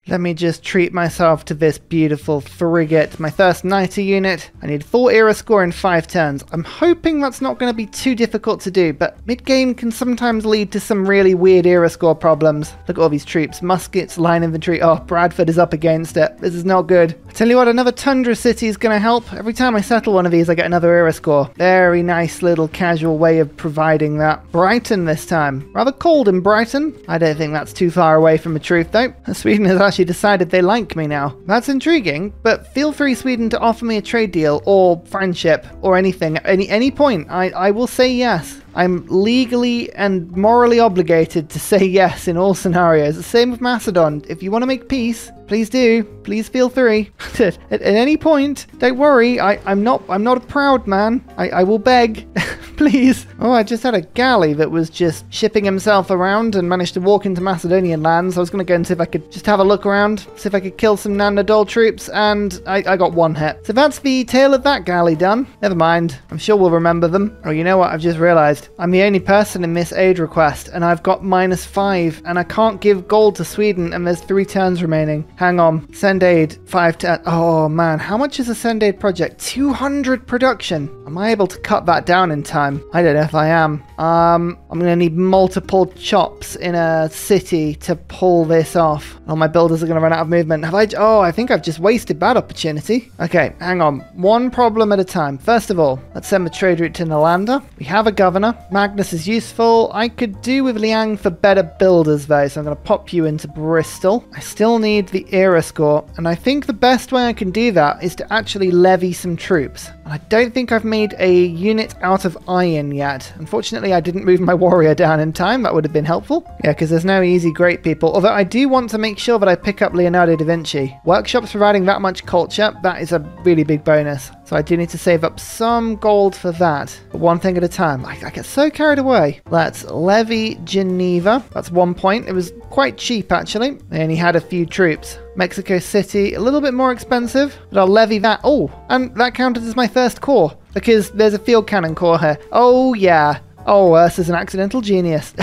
Let me just treat myself to this beautiful frigate, my first knighter unit. I need 4 era score in 5 turns. I'm hoping that's not going to be too difficult to do, but mid-game can sometimes lead to some really weird era score problems. Look at all these troops, muskets, line infantry. Oh, Bradford is up against it. This is not good. I tell you what, another tundra city is going to help. Every time I settle one of these, I get another era score. Very nice little casual way of providing that. Brighton this time. Rather cold in Brighton. I don't think that's too far away from the truth, though. Sweden has actually decided they like me now. That's intriguing, but feel free, Sweden, to offer me a trade deal or friendship or anything. Any point. I will say yes. I'm legally and morally obligated to say yes in all scenarios. The same with Macedon. If you want to make peace, please do. Please feel free. At any point, don't worry. I'm not a proud man. I will beg. Please. Oh, I just had a galley that was just shipping himself around and managed to walk into Macedonian lands. I was going to go and see if I could just have a look around, see if I could kill some Nandadol troops, and I got 1 hit. So that's the tale of that galley done. Never mind. I'm sure we'll remember them. Oh, you know what? I've just realized. I'm the only person in this aid request, and I've got -5, and I can't give gold to Sweden, and there's 3 turns remaining. Hang on. Send aid, 5 turns. Oh, man. How much is a send aid project? 200 production. Am I able to cut that down in time? I don't know if I am. I'm going to need multiple chops in a city to pull this off. Oh, my builders are going to run out of movement. Oh, I think I've just wasted that opportunity. Okay, hang on. One problem at a time. First of all, let's send the trade route to Nalander. We have a governor. Magnus is useful. I could do with Liang for better builders, though, so I'm going to pop you into Bristol. I still need the era score, and I think the best way I can do that is to actually levy some troops. And I don't think I've made a unit out of iron yet. Unfortunately, I didn't move my warrior down in time. That would have been helpful. Yeah, because there's no easy great people. Although I do want to make sure that I pick up Leonardo da Vinci. Workshops providing that much culture, that is a really big bonus. So I do need to save up some gold for that. But one thing at a time. I get so carried away. Let's levy Geneva. That's 1 point. It was quite cheap, actually. They only had a few troops. Mexico City, a little bit more expensive, but I'll levy that. Oh, and that counted as my first corps, because there's a field cannon corps here. Oh, yeah. Oh, Ursa's an accidental genius.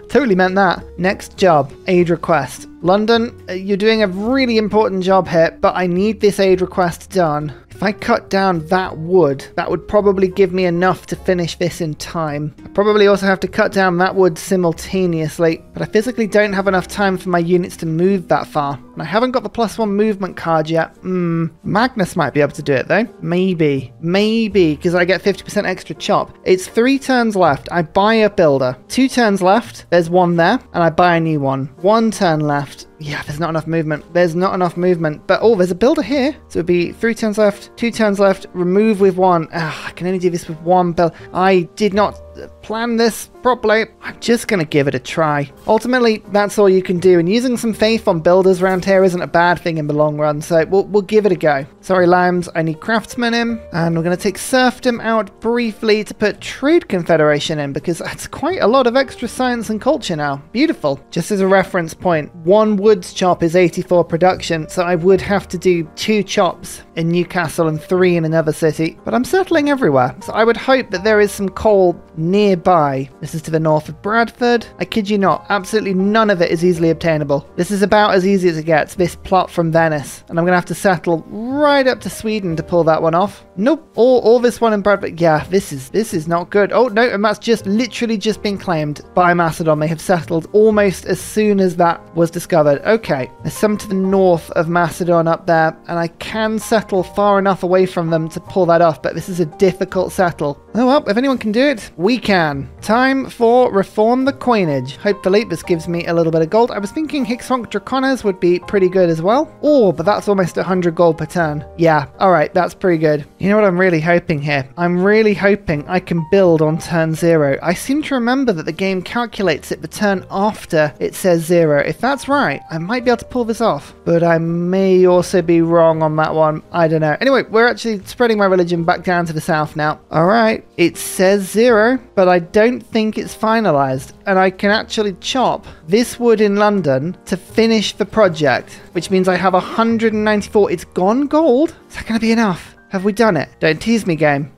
Totally meant that. Next job, aid request. London, you're doing a really important job here, but I need this aid request done. If I cut down that wood, that would probably give me enough to finish this in time. I probably also have to cut down that wood simultaneously, but I physically don't have enough time for my units to move that far. And I haven't got the +1 movement card yet. Magnus might be able to do it though. Maybe, because I get 50% extra chop. It's 3 turns left. I buy a builder. 2 turns left. There's 1 there, and I buy a new one. 1 turn left. Yeah, there's not enough movement. There's not enough movement. But, oh, there's a builder here. So it'd be 3 turns left, 2 turns left, remove with 1. I can only do this with 1 build. I did not plan this properly. I'm just going to give it a try. Ultimately, that's all you can do. And using some faith on builders around here isn't a bad thing in the long run. So we'll give it a go. Sorry, Limes. I need craftsmen in. And we're going to take serfdom out briefly to put trade confederation in, because that's quite a lot of extra science and culture now. Beautiful. Just as a reference point, 1 woods chop is 84 production. So I would have to do 2 chops in Newcastle and 3 in another city. But I'm settling everywhere. So I would hope that there is some coal nearby. This is to the north of Bradford. I kid you not, absolutely none of it is easily obtainable. This is about as easy as it gets, this plot from Venice. And I'm going to have to settle right up to Sweden to pull that one off. Nope, all this one in Bradford. Yeah, this is not good. Oh, no, and that's just literally just been claimed by Macedon. They have settled almost as soon as that was discovered. Okay, there's some to the north of Macedon up there, and I can settle far enough away from them to pull that off, but this is a difficult settle. Oh well, if anyone can do it, we can. Time for reform the coinage. Hopefully this gives me a little bit of gold. I was thinking Hixhonk Draconas would be pretty good as well. Oh, but that's almost 100 gold per turn. Yeah, alright, that's pretty good. You know what I'm really hoping here? I'm really hoping I can build on turn 0. I seem to remember that the game calculates it the turn after it says 0. If that's right, I might be able to pull this off. But I may also be wrong on that one. I don't know. Anyway, we're actually spreading my religion back down to the south now. Alright, it says 0, but I don't think it's finalized. And I can actually chop this wood in London to finish the project, which means I have 194. It's gone gold. Is that going to be enough? Have we done it? Don't tease me, game.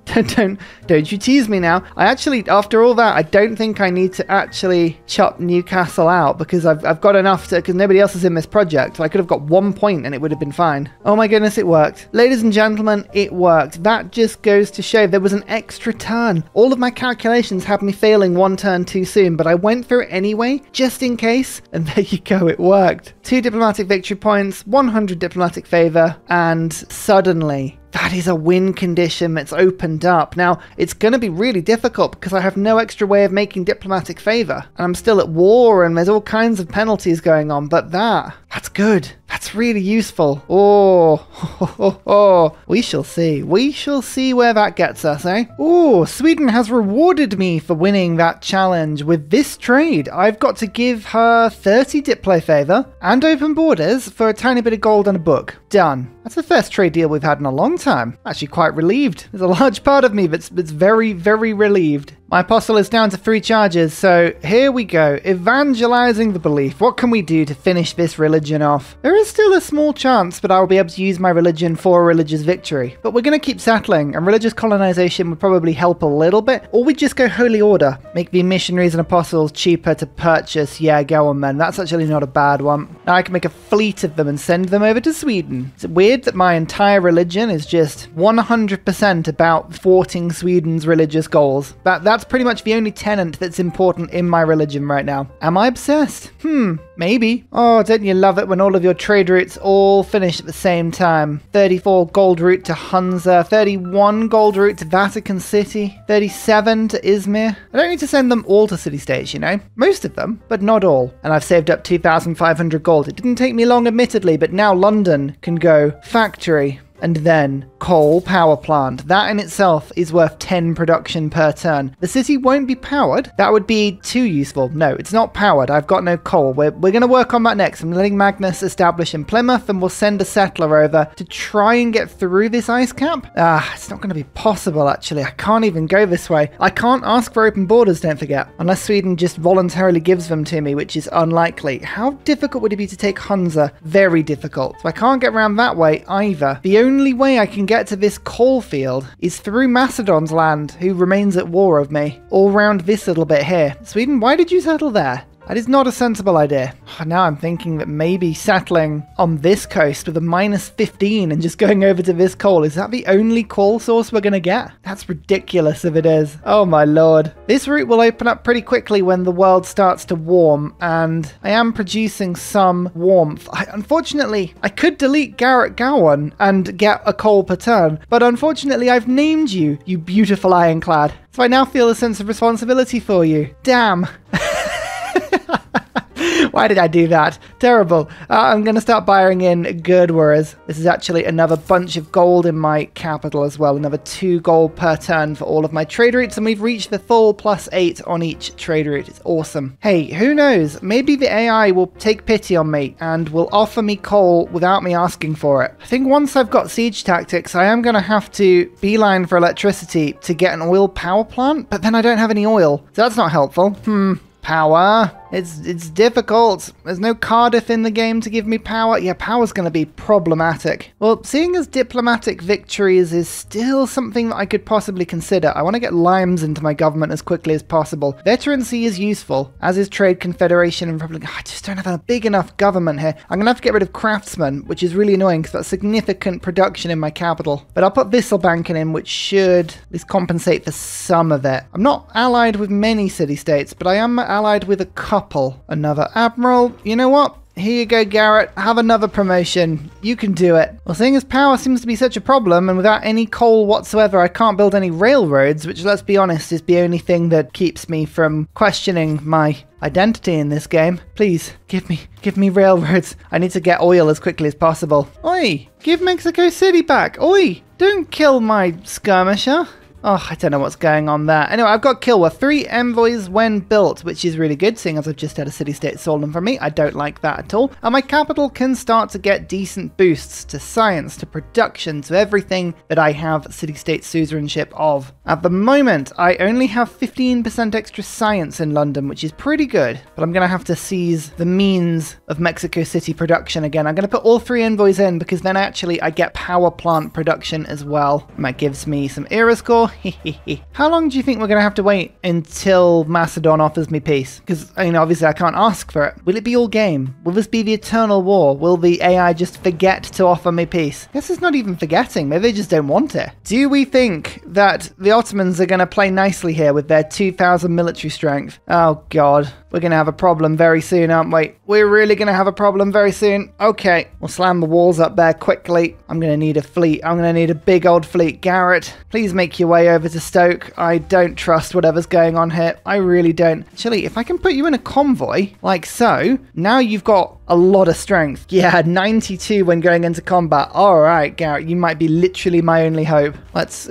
Don't you tease me now. I actually, after all that, I don't think I need to actually chop Newcastle out because I've got enough to, because nobody else is in this project. So I could have got 1 point and it would have been fine. Oh my goodness, it worked. Ladies and gentlemen, it worked. That just goes to show there was an extra turn. All of my calculations had me failing 1 turn too soon, but I went through it anyway, just in case. And there you go, it worked. 2 diplomatic victory points, 100 diplomatic favor, and suddenly that is a win condition that's opened up. Now, it's going to be really difficult because I have no extra way of making diplomatic favor. And I'm still at war and there's all kinds of penalties going on, but that's good. That's really useful. Oh, we shall see. We shall see where that gets us, eh? Oh, Sweden has rewarded me for winning that challenge with this trade. I've got to give her 30 diplo favor and open borders for a tiny bit of gold and a book. Done. That's the first trade deal we've had in a long time. I'm actually quite relieved. There's a large part of me that's very, very relieved. My apostle is down to 3 charges, so here we go. Evangelizing the belief. What can we do to finish this religion off? There is still a small chance that I will be able to use my religion for a religious victory, but we're going to keep settling, and religious colonization would probably help a little bit, or we just go holy order. Make the missionaries and apostles cheaper to purchase. Yeah, go on then. That's actually not a bad one. Now I can make a fleet of them and send them over to Sweden. Is it weird that my entire religion is just 100% about thwarting Sweden's religious goals? That's pretty much the only tenet that's important in my religion right now. Am I obsessed? Maybe. Oh, don't you love it when all of your trade routes all finish at the same time? 34 gold route to Hunza, 31 gold route to Vatican City, 37 to Izmir. I don't need to send them all to city-states, you know? Most of them, but not all. And I've saved up 2,500 gold. It didn't take me long, admittedly, but now London can go factory and then coal power plant. That in itself is worth 10 production per turn. The city won't be powered. That would be too useful. No, it's not powered. I've got no coal. We're going to work on that next. I'm letting Magnus establish in Plymouth and we'll send a settler over to try and get through this ice cap. It's not going to be possible, actually. I can't even go this way. I can't ask for open borders, don't forget, unless Sweden just voluntarily gives them to me, which is unlikely. How difficult would it be to take Hunza? Very difficult. So I can't get around that way either. The only way I can get to this coal field is through Macedon's land, who remains at war with me, all round this little bit here. Sweden, why did you settle there? That is not a sensible idea. Now I'm thinking that maybe settling on this coast with a -15 and just going over to this coal, is that the only coal source we're going to get? That's ridiculous if it is. Oh my lord. This route will open up pretty quickly when the world starts to warm, and I am producing some warmth. Unfortunately, I could delete Garrett Gowan and get a coal per turn, but unfortunately I've named you, you beautiful ironclad. So I now feel a sense of responsibility for you. Damn. Why did I do that? Terrible. I'm going to start buying in Gurdwaras. This is actually another bunch of gold in my capital as well. Another 2 gold per turn for all of my trade routes, and we've reached the full +8 on each trade route. It's awesome. Hey, who knows? Maybe the AI will take pity on me and will offer me coal without me asking for it. I think once I've got siege tactics, I am going to have to beeline for electricity to get an oil power plant, but then I don't have any oil, so that's not helpful. Power. It's difficult. There's no Cardiff in the game to give me power. Yeah, power's going to be problematic. Well, seeing as diplomatic victories is still something that I could possibly consider, I want to get limes into my government as quickly as possible. Veterancy is useful, as is Trade Confederation and Republic. I just don't have a big enough government here. I'm going to have to get rid of craftsmen, which is really annoying because that's significant production in my capital. But I'll put Visselbanken in, which should at least compensate for some of it. I'm not allied with many city-states, but I am allied with a couple. Another admiral. You know what? Here you go, Garrett. Have another promotion. You can do it. Well, seeing as power seems to be such a problem, and without any coal whatsoever, I can't build any railroads, which, let's be honest, is the only thing that keeps me from questioning my identity in this game. Please, give me railroads. I need to get oil as quickly as possible. Oi! Give Mexico City back. Oi! Don't kill my skirmisher. Oh, I don't know what's going on there. Anyway, I've got kill with 3 envoys when built, which is really good, seeing as I've just had a city-state stolen from me. I don't like that at all. And my capital can start to get decent boosts to science, to production, to everything that I have city-state suzerainship of. At the moment, I only have 15% extra science in London, which is pretty good, but I'm going to have to seize the means of Mexico City production again. I'm going to put all 3 envoys in because then actually I get power plant production as well. And that gives me some era score. How long do you think we're going to have to wait until Macedon offers me peace? Because, I mean, obviously I can't ask for it. Will it be all game? Will this be the eternal war? Will the AI just forget to offer me peace? I guess it's not even forgetting. Maybe they just don't want it. Do we think that the Ottomans are going to play nicely here with their 2,000 military strength? Oh, God. We're going to have a problem very soon, aren't we? We're really going to have a problem very soon. Okay, we'll slam the walls up there quickly. I'm going to need a fleet. I'm going to need a big old fleet. Garrett, please make your way over to Stoke. I don't trust whatever's going on here. I really don't. Actually, if I can put you in a convoy, like so, now you've got a lot of strength. Yeah, 92 when going into combat. All right, Garrett, you might be literally my only hope. Let's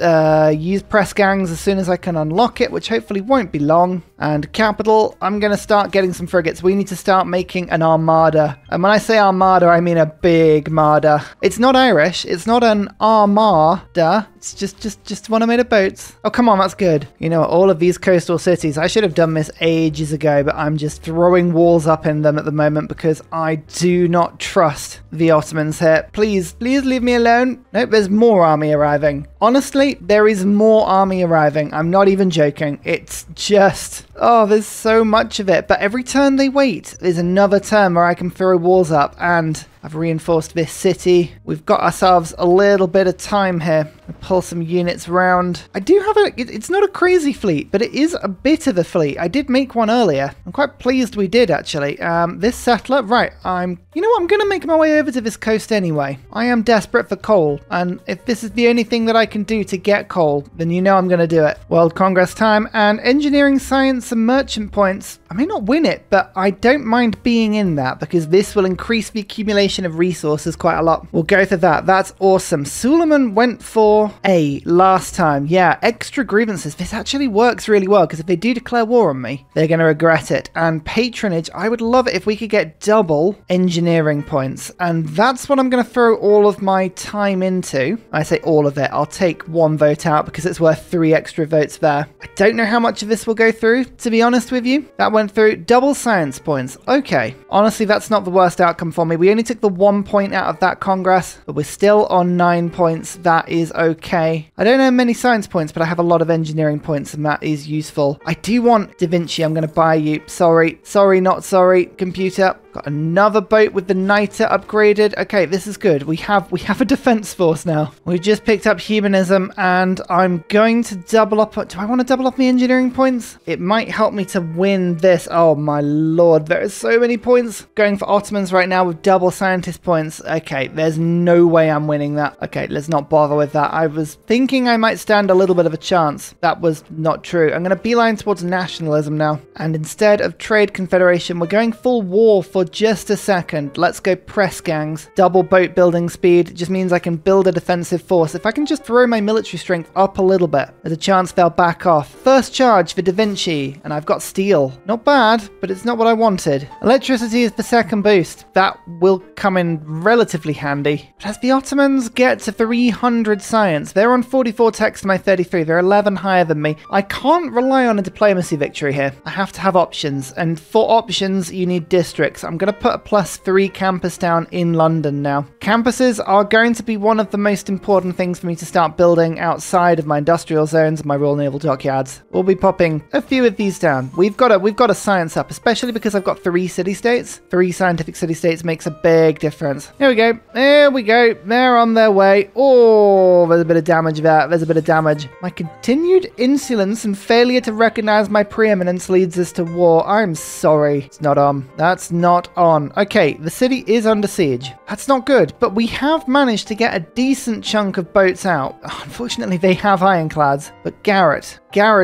use press gangs as soon as I can unlock it, which hopefully won't be long. And capital, I'm going to start getting some frigates. We need to start making an armada. And when I say armada, I mean a big marder. It's not Irish. It's not an armada. It's just one I made of boats. Oh, come on, that's good. You know, all of these coastal cities, I should have done this ages ago, but I'm just throwing walls up in them at the moment because I do not trust the Ottomans here. Please leave me alone. Nope, there's more army arriving. Honestly, there is more army arriving. I'm not even joking. It's just... oh, there's so much of it. But every turn they wait, there's another turn where I can throw walls up, and I've reinforced this city. We've got ourselves a little bit of time here. I'll pull some units around. I do have it's not a crazy fleet, but it is a bit of a fleet. I did make one earlier. I'm quite pleased we did, actually. This settler, right, you know what, I'm going to make my way over to this coast anyway. I am desperate for coal, and if this is the only thing that I can do to get coal, then you know I'm going to do it. World Congress time, and engineering, science, and merchant points. I may not win it, but I don't mind being in that because this will increase the accumulation of resources quite a lot. We'll go for that. That's awesome. Suleiman went for A last time. Yeah, extra grievances. This actually works really well because if they do declare war on me, they're going to regret it. And patronage, I would love it if we could get double engineering points. And that's what I'm going to throw all of my time into. I say all of it. I'll take 1 vote out because it's worth 3 extra votes there. I don't know how much of this will go through, to be honest with you. That went through. Double science points. Okay. Honestly, that's not the worst outcome for me. We only took the 1 point out of that Congress, but we're still on 9 points. That is okay. I don't have many science points, but I have a lot of engineering points, and that is useful. I do want Da Vinci. I'm going to buy you. Sorry, not sorry, computer. Got another boat with the Niter upgraded. Okay, this is good. We have a defense force now. We've just picked up humanism, and I'm going to double up. Do I want to double up my engineering points? It might help me to win this. Oh my lord, there are so many points. Going for Ottomans right now with double scientist points. Okay, there's no way I'm winning that. Okay, let's not bother with that. I was thinking I might stand a little bit of a chance. That was not true. I'm going to beeline towards nationalism now. And instead of trade confederation, we're going full war for just a second. Let's go press gangs. Double boat building speed just means I can build a defensive force. If I can just throw my military strength up a little bit, there's a chance they'll back off. First charge for Da Vinci, and I've got steel. Not bad, but it's not what I wanted. Electricity is the second boost. That will come in relatively handy. But as the Ottomans get to 300 science, they're on 44 techs to my 33. They're 11 higher than me. I can't rely on a diplomacy victory here. I have to have options, and for options, you need districts. I'm going to put a +3 campus down in London now. Campuses are going to be one of the most important things for me to start building outside of my industrial zones and my Royal Naval Dockyards. We'll be popping a few of these down. We've got a science up, especially because I've got 3 city-states. 3 scientific city-states makes a big difference. Here we go. There we go. They're on their way. Oh, there's a bit of damage there. There's a bit of damage. My continued insolence and failure to recognize my preeminence leads us to war. I'm sorry. It's not on. That's not spot on. Okay, the city is under siege. That's not good, but we have managed to get a decent chunk of boats out. Unfortunately, they have ironclads, but Garrett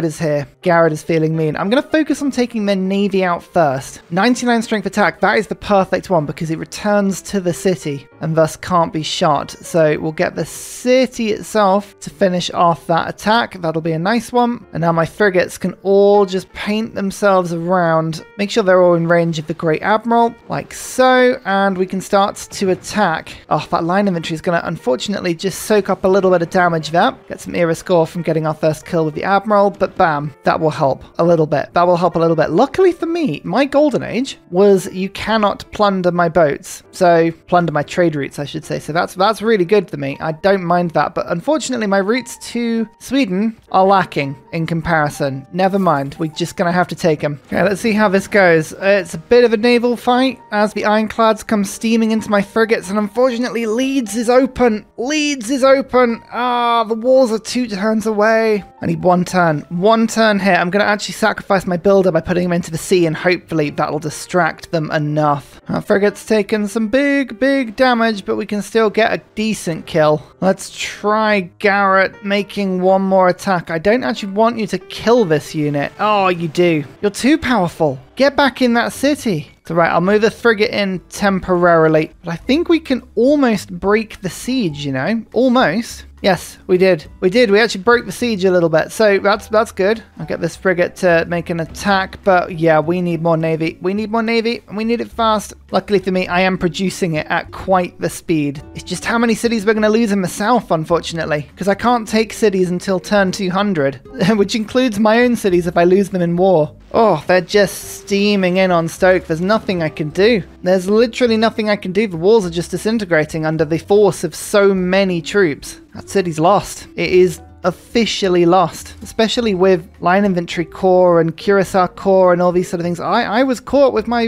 is here. Garrett is feeling mean. I'm going to focus on taking their navy out first. 99 strength attack, that is the perfect one because it returns to the city and thus can't be shot. So we'll get the city itself to finish off that attack. That'll be a nice one. And now my frigates can all just paint themselves around. Make sure they're all in range of the Great Admiral, like so. And we can start to attack. Oh, that line infantry is going to unfortunately just soak up a little bit of damage there. Get some era score from getting our first kill with the Admiral, but bam, that will help a little bit. That will help a little bit. Luckily for me, my golden age was you cannot plunder my boats. So plunder my trade routes, I should say. So that's really good for me. I don't mind that. But unfortunately, my routes to Sweden are lacking in comparison. Never mind. We're just going to have to take them. Okay, let's see how this goes. It's a bit of a naval fight as the ironclads come steaming into my frigates. And unfortunately, Leeds is open. Leeds is open. Ah, the walls are 2 turns away. I need 1 turn. 1 turn here. I'm going to actually sacrifice my builder by putting him into the sea, and hopefully that'll distract them enough. Our frigate's taken some big damage, but we can still get a decent kill. Let's try Garrett making one more attack. I don't actually want you to kill this unit. Oh, you do. You're too powerful. Get back in that city. So right, I'll move the frigate in temporarily. But I think we can almost break the siege, you know? Almost. Yes, we did. We actually broke the siege a little bit. So that's good. I'll get this frigate to make an attack. But yeah, we need more navy. We need more navy, and we need it fast. Luckily for me, I am producing it at quite the speed. It's just how many cities we're going to lose in the south, unfortunately. Because I can't take cities until turn 200. Which includes my own cities if I lose them in war. Oh, they're just steaming in on Stoke. There's nothing I can do. There's literally nothing I can do. The walls are just disintegrating under the force of so many troops. That city's lost. It is officially lost, especially with line infantry corps and Curacao corps and all these sort of things. I was caught with my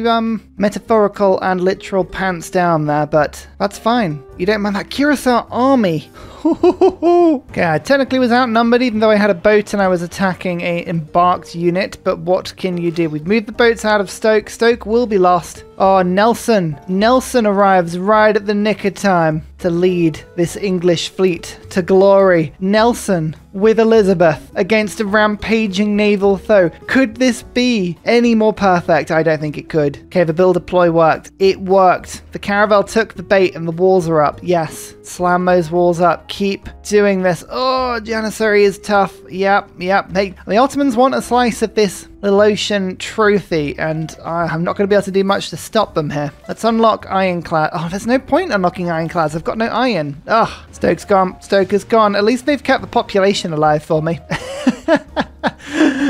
metaphorical and literal pants down there, but that's fine. You don't mind that Curacao army. Okay, I technically was outnumbered even though I had a boat and I was attacking a embarked unit, but what can you do? We've moved the boats out of Stoke. Stoke will be lost. Oh, Nelson. Nelson arrives right at the nick of time to lead this English fleet to glory. Nelson with Elizabeth against a rampaging naval foe. Could this be any more perfect? I don't think it could. Okay, the build deploy worked. It worked. The caravel took the bait and the walls are up. Yes. Slam those walls up. Keep doing this. Oh, Janissary is tough. Yep. The Ottomans want a slice of this little ocean trophy, and I'm not going to be able to do much to stop them here. Let's unlock ironclad. Oh, there's no point unlocking ironclads. I've got no iron. Ugh. Stoke's gone. Stoke is gone. At least they've kept the population alive for me.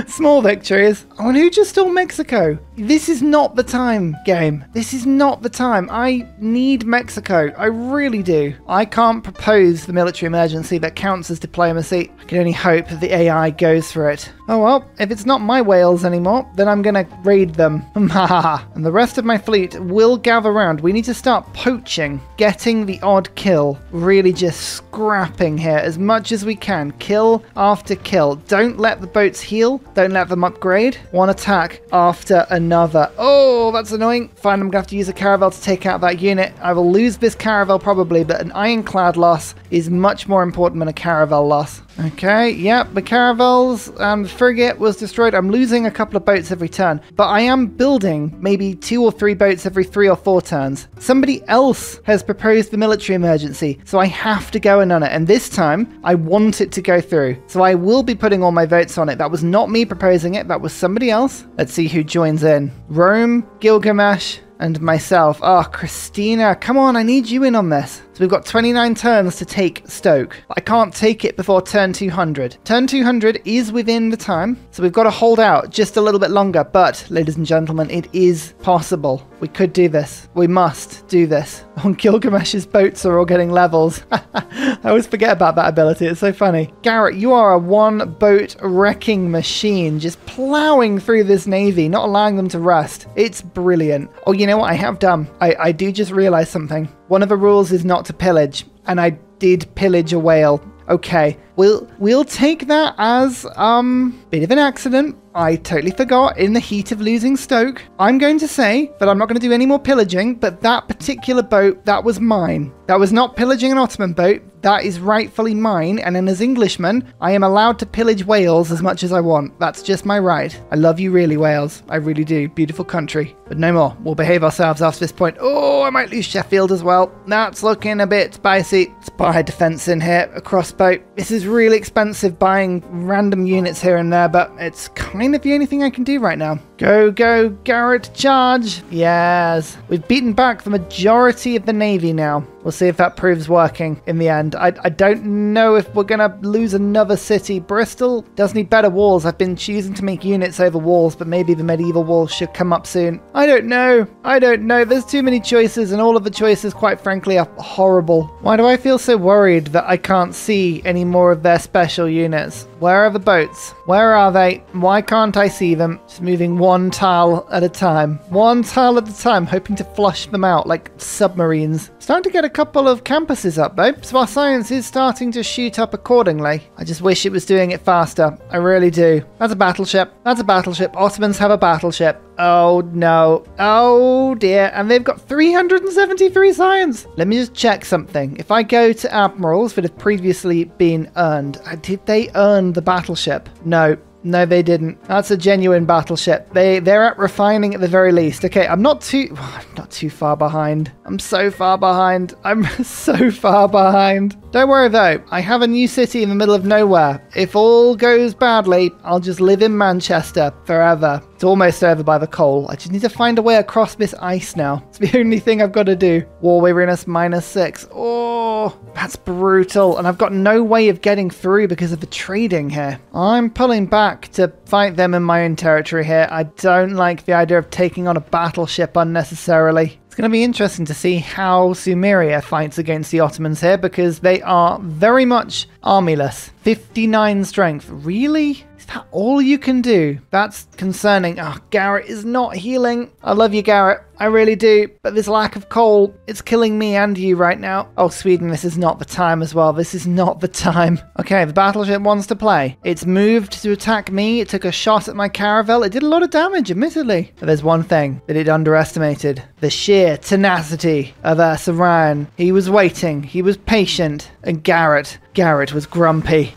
Small victories. Oh, and who just stole Mexico? This is not the time, game. This is not the time. I need Mexico. I really do. I can't propose the military emergency that counts as diplomacy. I can only hope that the AI goes for it. Oh well, if it's not my whales anymore, then I'm gonna raid them. And the rest of my fleet will gather round. We need to start poaching, getting the odd kill, really just scrapping here as much as we can. Kill after kill. Don't let the boats heal. Don't let them upgrade. One attack after another. Oh, that's annoying. Fine, I'm gonna have to use a caravel to take out that unit. I will lose this caravel probably, but an ironclad loss is much more important than a caravel loss. Okay, yep, the caravels and the frigate was destroyed. I'm losing a couple of boats every turn, but I am building maybe 2 or 3 boats every 3 or 4 turns. Somebody else has proposed the military emergency, so I have to go in on it. And this time, I want it to go through. So I will be putting all my votes on it. That was not me proposing it, that was somebody else. Let's see who joins in. Rome, Gilgamesh, and myself. Oh, Christina, come on, I need you in on this. So we've got 29 turns to take Stoke. I can't take it before turn 200. Turn 200 is within the time, so we've got to hold out just a little bit longer. But, ladies and gentlemen, it is possible. We could do this. We must do this. On Gilgamesh's boats are all getting levels. I always forget about that ability. It's so funny. Garrett, you are a one-boat wrecking machine, just plowing through this navy, not allowing them to rest. It's brilliant. Oh, you know what I have done? I do just realize something. One of the rules is not to pillage, and I did pillage a whale. Okay, we'll take that as bit of an accident. I totally forgot in the heat of losing Stoke. I'm going to say that I'm not going to do any more pillaging, but that particular boat, that was mine. That was not pillaging an Ottoman boat. That is rightfully mine, and as Englishman, I am allowed to pillage Wales as much as I want. That's just my right. I love you really, Wales. I really do. Beautiful country. But no more. We'll behave ourselves after this point. Oh, I might lose Sheffield as well. That's looking a bit spicy. Let's buy a defense in here, a crossbow. This is really expensive buying random units here and there, but it's kind of the only thing I can do right now. Go, go, Garrett, charge. Yes. We've beaten back the majority of the Navy now. We'll see if that proves working in the end. I don't know if we're going to lose another city. Bristol does need better walls. I've been choosing to make units over walls, but maybe the medieval walls should come up soon. I don't know. I don't know. There's too many choices, and all of the choices, quite frankly, are horrible. Why do I feel so worried that I can't see any more of their special units? Where are the boats? Where are they? Why can't I see them? Just moving one tile at a time. One tile at a time, hoping to flush them out like submarines. Starting to get a couple of campuses up though, so our science is starting to shoot up accordingly. I just wish it was doing it faster. I really do. That's a battleship. That's a battleship. Ottomans have a battleship. Oh no. Oh dear. And they've got 373 science. Let me just check something. If I go to admirals that have previously been earned, did they earn the battleship? No. No, they didn't. That's a genuine battleship. They're at refining at the very least. Okay, I'm not too far behind. I'm so far behind. I'm so far behind. Don't worry though. I have a new city in the middle of nowhere. If all goes badly, I'll just live in Manchester forever. It's almost over by the coal. I just need to find a way across this ice now. It's the only thing I've got to do. War weariness -6. Oh, that's brutal. And I've got no way of getting through because of the trading here. I'm pulling back to fight them in my own territory here. I don't like the idea of taking on a battleship unnecessarily. It's going to be interesting to see how Sumeria fights against the Ottomans here because they are very much armyless. 59 strength. Really? Is that all you can do? That's concerning. Oh, Garrett is not healing. I love you, Garrett. I really do. But this lack of coal, it's killing me and you right now. Oh, Sweden, this is not the time as well. This is not the time. Okay, the battleship wants to play. It's moved to attack me. It took a shot at my caravel. It did a lot of damage, admittedly. But there's one thing that it underestimated. The sheer tenacity of Ursa. He was waiting. He was patient. And Garrett was grumpy.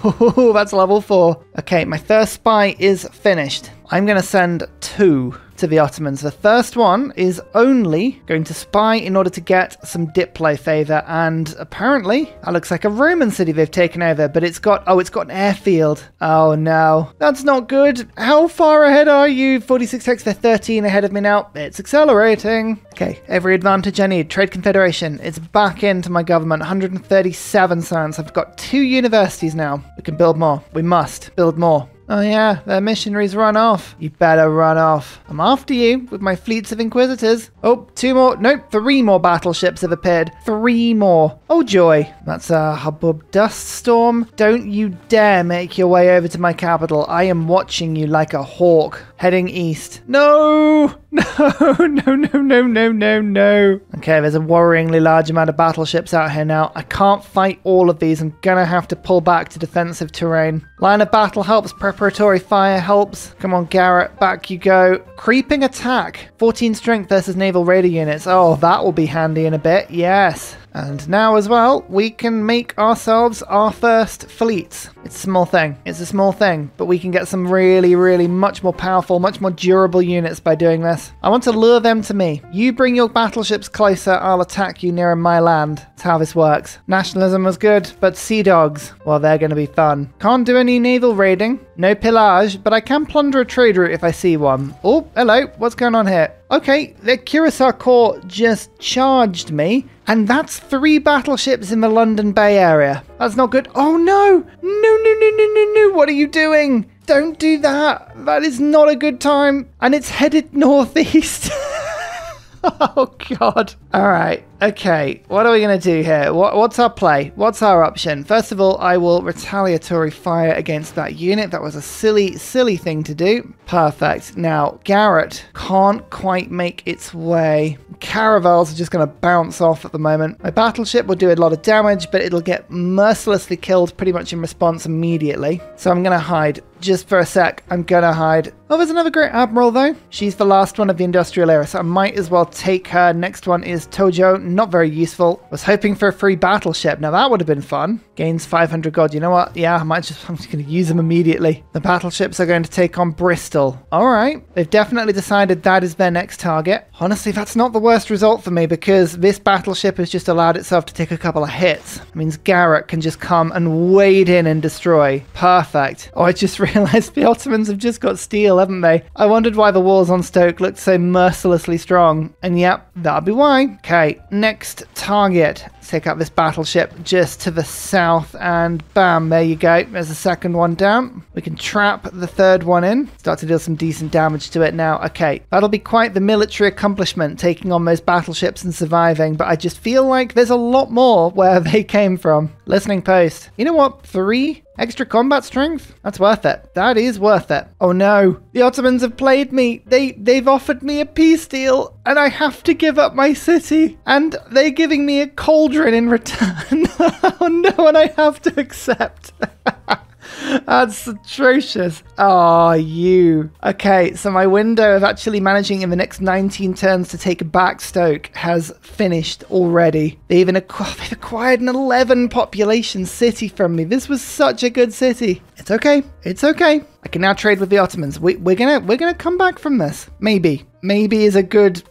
Oh, that's level 4. Okay, my first spy is finished. I'm going to send 2 to the Ottomans. The first one is only going to spy in order to get some diplo favor, and apparently that looks like a Roman city they've taken over, but it's got an airfield. Oh no, that's not good. How far ahead are you? 46 techs, they're 13 ahead of me now. It's accelerating. Okay, every advantage I need. Trade Confederation, it's back into my government. 137 science. I've got 2 universities now. We can build more. We must build more. Oh yeah, their missionaries run off. You better run off. I'm after you with my fleets of inquisitors. Oh, 2 more. Nope, 3 more battleships have appeared. 3 more. Oh joy. That's a hubbub dust storm. Don't you dare make your way over to my capital. I am watching you like a hawk heading east. No! No, no, no, no, no, no, no. Okay, there's a worryingly large amount of battleships out here now. I can't fight all of these. I'm gonna have to pull back to defensive terrain. Line of battle helps. Preparatory fire helps. Come on, Garrett. Back you go. Creeping attack. 14 strength versus naval raider units. Oh, that will be handy in a bit. Yes. And now as well, we can make ourselves our first fleets. It's a small thing. It's a small thing, but we can get some really, really much more powerful, much more durable units by doing this. I want to lure them to me. You bring your battleships closer, I'll attack you nearer my land. That's how this works. Nationalism was good, but sea dogs, well, they're going to be fun. Can't do any naval raiding. No pillage, but I can plunder a trade route if I see one. Oh, hello. What's going on here? Okay, the Curacao Corps just charged me, and that's 3 battleships in the London Bay area. That's not good. Oh no! No, no, no, no, no, no! What are you doing? Don't do that! That is not a good time. And it's headed northeast. Oh god. Alright. Okay, what are we going to do here? What's our play? What's our option? First of all, I will retaliatory fire against that unit. That was a silly, silly thing to do. Perfect. Now, Garrett can't quite make its way. Caravels are just going to bounce off at the moment. My battleship will do a lot of damage, but it'll get mercilessly killed pretty much in response immediately. So I'm going to hide. Just for a sec, I'm gonna hide. Oh, there's another great admiral though. She's the last one of the industrial era, so I might as well take her. Next one is Tojo, not very useful. Was hoping for a free battleship. Now that would have been fun. Gains 500 gold. You know what? Yeah, I'm just gonna use them immediately. The battleships are going to take on Bristol. All right, they've definitely decided that is their next target. Honestly, that's not the worst result for me because this battleship has just allowed itself to take a couple of hits. It means Garrett can just come and wade in and destroy. Perfect. Oh, I just realized the Ottomans have just got steel, haven't they? I wondered why the walls on Stoke looked so mercilessly strong. And yep, that'll be why. Okay, next target. Let's take out this battleship just to the south and bam, there you go. There's the second one down. We can trap the third one in. Start to deal some decent damage to it now. Okay, that'll be quite the military accomplishment, taking on those battleships and surviving, but I just feel like there's a lot more where they came from. Listening post. You know what? 3 extra combat strength? That's worth it. That is worth it. Oh no, the Ottomans have played me. They've offered me a peace deal and I have to give up my city. And they're giving me a cauldron in return. Oh no, and I have to accept. That's atrocious. Oh, you. Okay, so my window of actually managing in the next 19 turns to take back Stoke has finished already. They've acquired an 11 population city from me. This was such a good city. It's okay. It's okay. I can now trade with the Ottomans. We're gonna come back from this. Maybe. Maybe is a good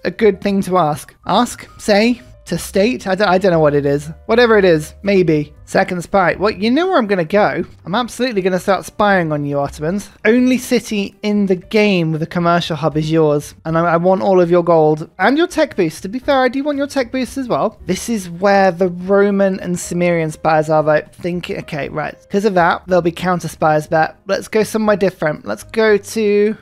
thing to ask. Ask? Say? To state? I don't know what it is. Whatever it is, maybe. Second spy. Well, you know where I'm going to go. I'm absolutely going to start spying on you, Ottomans. Only city in the game with a commercial hub is yours. And I want all of your gold. And your tech boost. To be fair, I do want your tech boost as well. This is where the Roman and Cimmerian spies are, though. Okay, right. Because of that, there'll be counter spies there. Let's go somewhere different. Let's go to...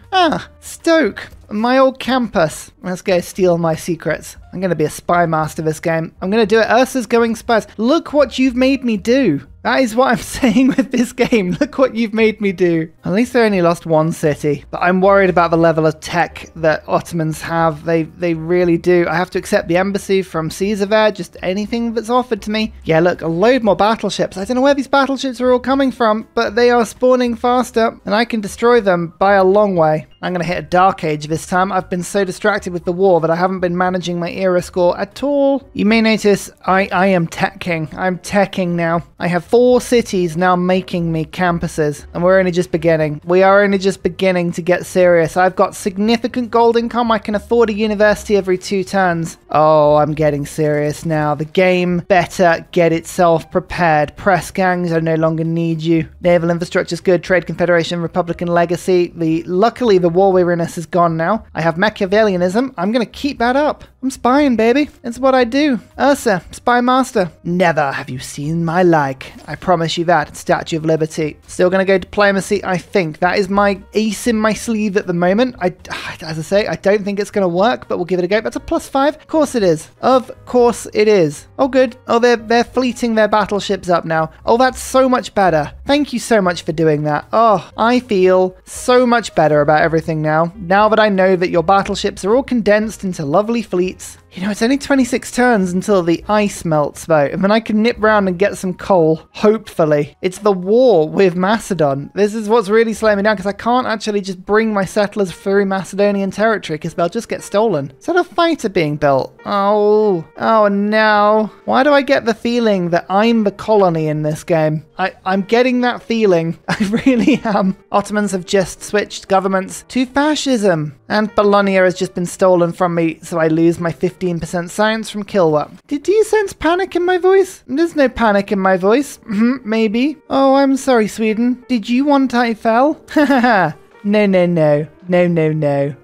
Stoke. My old campus. Let's go steal my secrets. I'm going to be a spy master this game. I'm going to do it. Ursa's going spies. Look what you've made me do. That is what I'm saying with this game. Look what you've made me do. At least they only lost one city. But I'm worried about the level of tech that Ottomans have. They really do. I have to accept the embassy from Caesar there. Just anything that's offered to me. Yeah, look, a load more battleships. I don't know where these battleships are all coming from, but they are spawning faster and I can destroy them by a long way. I'm going to hit a Dark Age this time. I've been so distracted with the war that I haven't been managing my era score at all. You may notice I am teching. I'm teching now. I have 4 cities now making me campuses, and we're only just beginning. We are only just beginning to get serious. I've got significant gold income. I can afford a university every 2 turns. Oh, I'm getting serious now. The game better get itself prepared. Press gangs, I no longer need you. Naval infrastructure's good. Trade Confederation, Republican legacy. Luckily, the war weariness is gone now. I have Machiavellianism. I'm going to keep that up. I'm spying, baby. It's what I do. Ursa, spy master. Never have you seen my like. I promise you that. Statue of Liberty. Still going to go diplomacy, I think. That is my ace in my sleeve at the moment. As I say, I don't think it's going to work, but we'll give it a go. That's a +5. Of course it is. Of course it is. Oh, good. Oh, they're fleeting their battleships up now. Oh, that's so much better. Thank you so much for doing that. Oh, I feel so much better about everything now. Now that I know that your battleships are all condensed into lovely fleets. You know, it's only 26 turns until the ice melts, though, and then I can nip round and get some coal, hopefully. It's the war with Macedon. This is what's really slowing me down, because I can't actually just bring my settlers through Macedonian territory, because they'll just get stolen. Is that a fighter being built? Oh no. Why do I get the feeling that I'm the colony in this game? I'm getting that feeling. I really am. Ottomans have just switched governments to fascism, and Bologna has just been stolen from me, so I lose my 15% science from Kilwa. Do you sense panic in my voice? There's no panic in my voice. Maybe. Oh, I'm sorry, Sweden. Did you want I fell? Haha. No.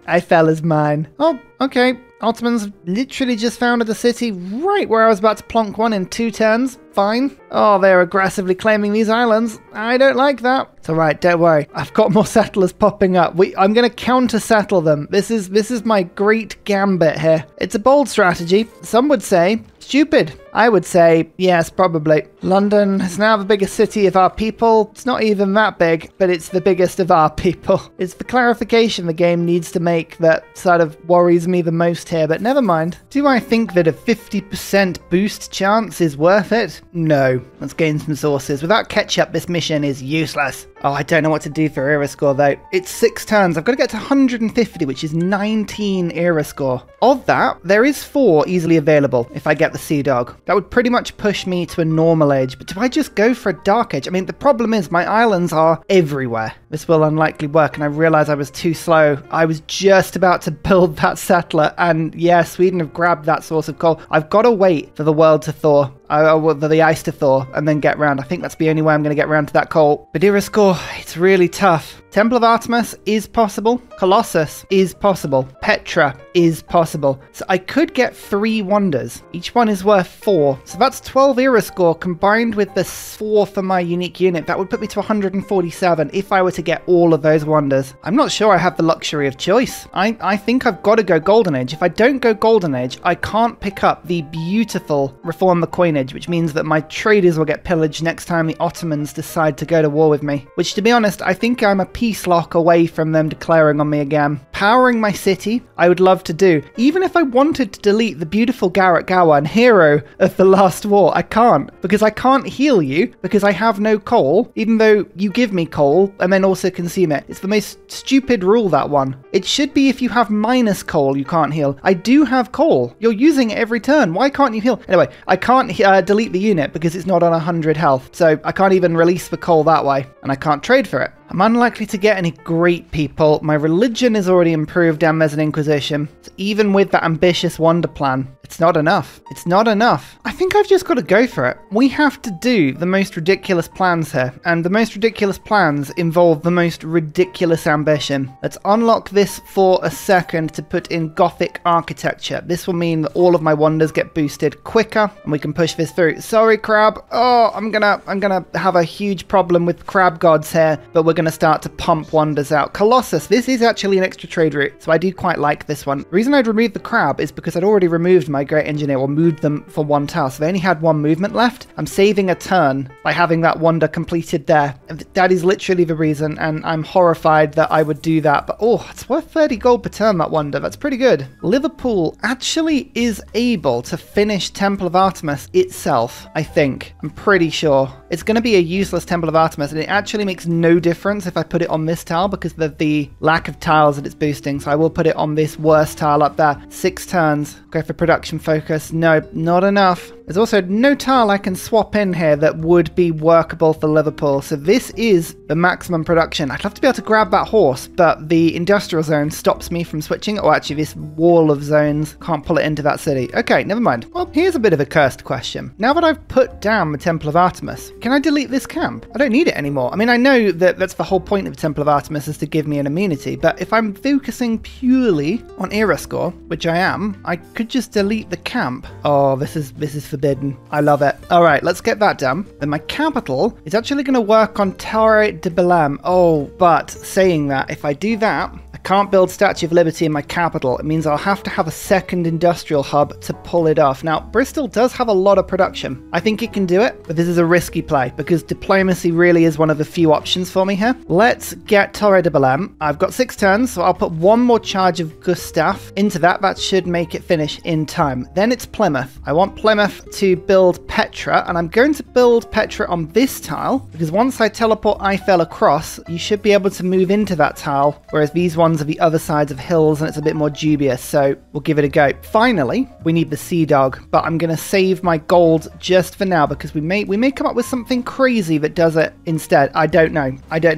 I fell as mine. Oh, okay. Ottomans literally just founded a city right where I was about to plonk one in 2 turns. Fine. Oh, they're aggressively claiming these islands. I don't like that. It's alright, don't worry. I've got more settlers popping up. I'm going to counter-settle them. This is my great gambit here. It's a bold strategy. Some would say Stupid. I would say yes, probably. London is now the biggest city of our people. It's not even that big, but it's the biggest of our people. It's the clarification the game needs to make that sort of worries me the most here, but never mind. Do I think that a 50% boost chance is worth it? No. Let's gain some sources. Without ketchup, this mission is useless. Oh, I don't know what to do for era score though. It's 6 turns. I've got to get to 150, which is 19 era score. Of that, there is 4 easily available if I get the Sea Dog. That would pretty much push me to a normal age, but do I just go for a dark age? I mean, the problem is my islands are everywhere. This will unlikely work, and I realized I was too slow. I was just about to build that settler, and yeah, Sweden have grabbed that source of coal. I've got to wait for the world to thaw. For the ice to thaw and then get round. I think that's the only way I'm going to get round to that coal. But era score, it's really tough. Temple of Artemis is possible. Colossus is possible. Petra is possible. So I could get 3 wonders. Each one is worth 4. So that's 12 era score combined with the 4 for my unique unit. That would put me to 147 if I were to get all of those wonders. I'm not sure I have the luxury of choice. I think I've got to go Golden Age. If I don't go Golden Age, I can't pick up the beautiful Reform the Coinage, which means that my traders will get pillaged next time the Ottomans decide to go to war with me. Which, to be honest, I think I'm a peace lock away from them declaring on me again. Powering my city, I would love to do. Even if I wanted to delete the beautiful Garrett Gowan, hero of the last war, I can't. Because I can't heal you, because I have no coal, even though you give me coal and then also consume it. It's the most stupid rule, that one. It should be if you have minus coal, you can't heal. I do have coal. You're using it every turn. Why can't you heal? Anyway, I can't delete the unit because it's not on 100 health. So I can't even release the coal that way. And I can't trade for it. I'm unlikely to get any great people. My religion is already improved and there's an Inquisition. So even with that ambitious wonder plan, it's not enough. It's not enough. I think I've just got to go for it. We have to do the most ridiculous plans here. And the most ridiculous plans involve the most ridiculous ambition. Let's unlock this for a second to put in Gothic architecture. This will mean that all of my wonders get boosted quicker and we can push this through. Sorry, crab. Oh, I'm gonna have a huge problem with crab gods here, but we're going to start to pump wonders out. Colossus, this is actually an extra trade route, so I do quite like this one. The reason I'd removed the crab is because I'd already removed my great engineer, or moved them for 1 tile, so they only had 1 movement left. I'm saving a turn by having that wonder completed there. That is literally the reason, and I'm horrified that I would do that, but oh, it's worth 30 gold per turn, that wonder. That's pretty good. Liverpool actually is able to finish Temple of Artemis itself, I think. I'm pretty sure. It's going to be a useless Temple of Artemis, and it actually makes no difference if I put it on this tile because of the lack of tiles that it's boosting. So I will put it on this worst tile up there. 6 turns. Go for production focus. No, not enough. There's also no tile I can swap in here that would be workable for Liverpool. So this is the maximum production. I'd love to be able to grab that horse, but the industrial zone stops me from switching. Or actually, this wall of zones can't pull it into that city. Okay, never mind. Well, here's a bit of a cursed question. Now that I've put down the Temple of Artemis, can I delete this camp? I don't need it anymore. I mean, I know that that's the whole point of the Temple of Artemis is to give me an amenity, but if I'm focusing purely on era score, which I am, I could just delete the camp. Oh, this is forbidden. I love it. All right, let's get that done. Then my capital is actually going to work on Torre de Belém. Oh, but saying that, if I do that, I can't build Statue of Liberty in my capital. It means I'll have to have a second industrial hub to pull it off. Now, Bristol does have a lot of production. I think it can do it, but this is a risky play because diplomacy really is one of the few options for me here. Let's get Torre de Belém. I've got 6 turns, so I'll put 1 more charge of Gustav into that. That should make it finish in time. Then it's Plymouth. I want Plymouth to build Petra, and I'm going to build Petra on this tile because once I teleport Eiffel across, you should be able to move into that tile, whereas these ones are the other sides of hills and it's a bit more dubious, so we'll give it a go. Finally, we need the Sea Dog, but I'm going to save my gold just for now because we may come up with something crazy that does it instead. I don't know.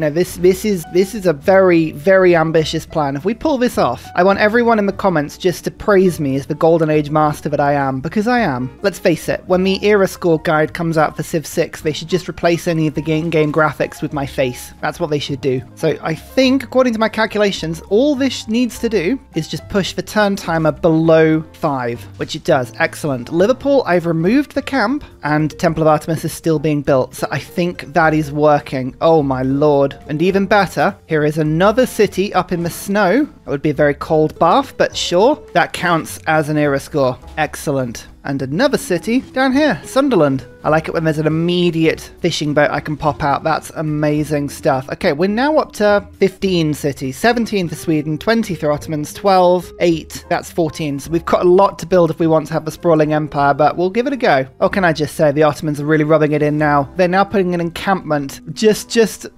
This is a very, very ambitious plan. If we pull this off, I want everyone in the comments just to praise me as the Golden Age master that I am, because I am. Let's face it, when the era score guide comes out for Civ 6, they should just replace any of the game graphics with my face. That's what they should do. So I think, according to my calculations, all this needs to do is just push the turn timer below 5, which it does. Excellent. Liverpool, I've removed the camp and Temple of Artemis is still being built, so I think that is working. Oh my lord. And even better, here is another city up in the snow. That would be a very cold bath, but sure, that counts as an era score. Excellent. And another city down here, Sunderland. I like it when there's an immediate fishing boat I can pop out. That's amazing stuff. Okay, we're now up to 15 cities. 17 for Sweden, 20 for Ottomans, 12, 8, that's 14. So we've got a lot to build if we want to have a sprawling empire, but we'll give it a go. Oh, can I just say, the Ottomans are really rubbing it in now. They're now putting an encampment just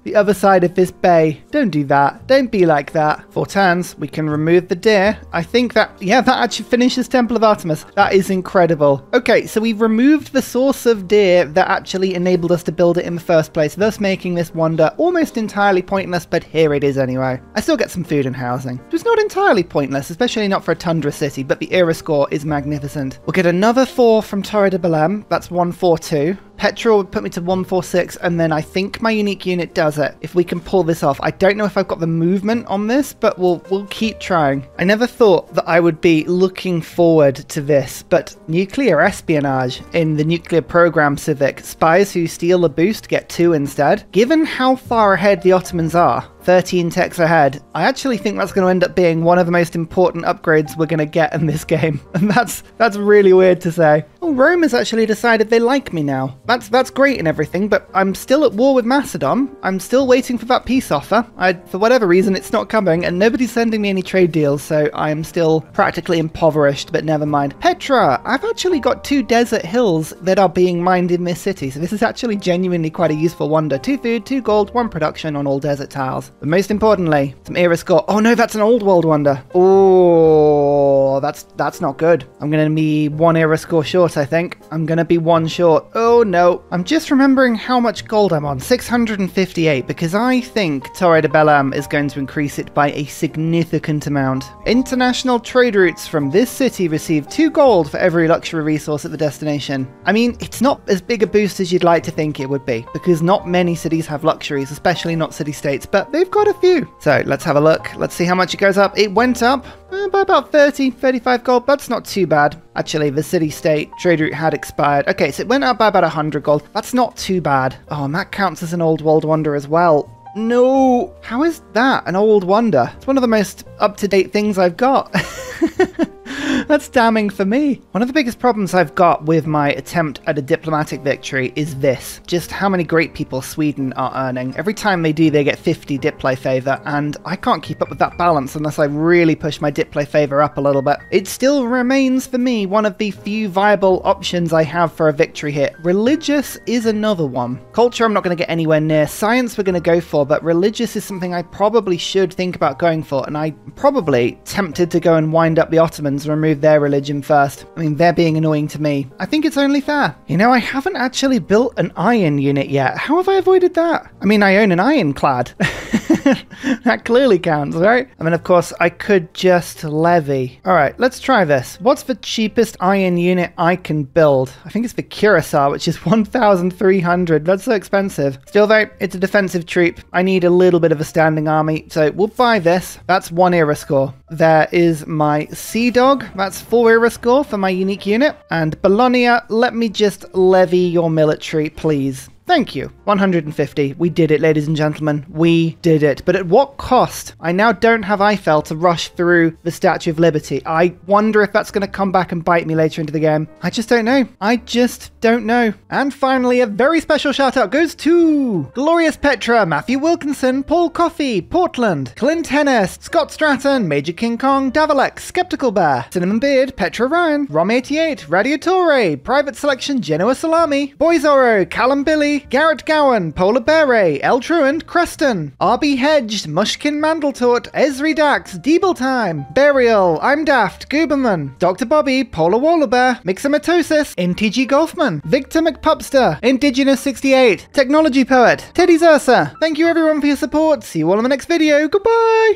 the other side of this bay. Don't do that. Don't be like that. 4 turns, we can remove the deer. I think that, yeah, that actually finishes Temple of Artemis. That is incredible. Okay, so we've removed the source of deer that actually enabled us to build it in the first place, thus making this wonder almost entirely pointless, but here it is anyway. I still get some food and housing. It was not entirely pointless, especially not for a tundra city, but the era score is magnificent. We'll get another 4 from Torre de Belém. That's 142. Petra would put me to 146, and then I think my unique unit does it. If we can pull this off. I don't know if I've got the movement on this, but we'll keep trying. I never thought that I would be looking forward to this, but nuclear espionage in the nuclear program civic. Spies who steal a boost get 2 instead. Given how far ahead the Ottomans are, 13 techs ahead, I actually think that's going to end up being one of the most important upgrades we're going to get in this game. And that's really weird to say. Oh, Rome has actually decided they like me now. That's great and everything, but I'm still at war with Macedon. I'm still waiting for that peace offer. For whatever reason, it's not coming, and nobody's sending me any trade deals, so I am still practically impoverished, but never mind. Petra, I've actually got 2 desert hills that are being mined in this city, so this is actually genuinely quite a useful wonder. 2 food, 2 gold, 1 production on all desert tiles. But most importantly, some era score. Oh no, that's an old world wonder. Oh, that's not good. I'm going to be 1 era score short, I think. I'm going to be 1 short. Oh no. I'm just remembering how much gold I'm on. 658, because I think Torre de Belém is going to increase it by a significant amount. International trade routes from this city receive 2 gold for every luxury resource at the destination. I mean, it's not as big a boost as you'd like to think it would be, because not many cities have luxuries, especially not city-states, but they've got a few. So let's have a look. Let's see how much it goes up. It went up by about 35 gold. That's not too bad. Actually, the city-state trade route had expired. Okay, so it went up by about 100 gold. That's not too bad. Oh, and that counts as an old world wonder as well. No, how is that an old wonder? It's one of the most up-to-date things I've got. That's damning for me. One of the biggest problems I've got with my attempt at a diplomatic victory is this. Just how many great people Sweden are earning. Every time they do, they get 50 diplo favor, and I can't keep up with that balance unless I really push my diplo favor up a little bit. It still remains for me one of the few viable options I have for a victory here. Religious is another one. Culture I'm not going to get anywhere near. Science we're going to go for, but religious is something I probably should think about going for, and I'm probably tempted to go and wind up the Ottomans and remove their religion first. I mean, they're being annoying to me. I think it's only fair. You know, I haven't actually built an iron unit yet. How have I avoided that? I mean, I own an ironclad. That clearly counts, right? I mean, of course, I could just levy. All right, let's try this. What's the cheapest iron unit I can build? I think it's the Curacao, which is 1,300. That's so expensive. Still though, it's a defensive troop. I need a little bit of a standing army, so we'll buy this. That's 1 era score. There is my Sea Dog. That's 4 era score for my unique unit. And Bologna, let me just levy your military, please. Thank you. 150. We did it, ladies and gentlemen. We did it. But at what cost? I now don't have Eiffel to rush through the Statue of Liberty. I wonder if that's going to come back and bite me later into the game. I just don't know. I just don't know. And finally, a very special shout out goes to Glorious Petra, Matthew Wilkinson, Paul Coffey, Portland, Clint Hennis, Scott Stratton, Major King Kong, Davalex, Skeptical Bear, Cinnamon Beard, Petra Ryan, Rom88, Radiatore, Private Selection, Genoa Salami, Boyzoro, Callum Billy, Garrett Gowan, Polar Beret, El Truant, Creston, RB Hedged, Mushkin Mandletort, Esri Dax, Deeble Time, Burial, I'm Daft, Gooberman, Dr. Bobby, Polar Wallabear, Mixomatosis, NTG Golfman, Victor McPupster, Indigenous 68, Technology Poet, Teddy Zersa. Thank you everyone for your support. See you all in the next video. Goodbye!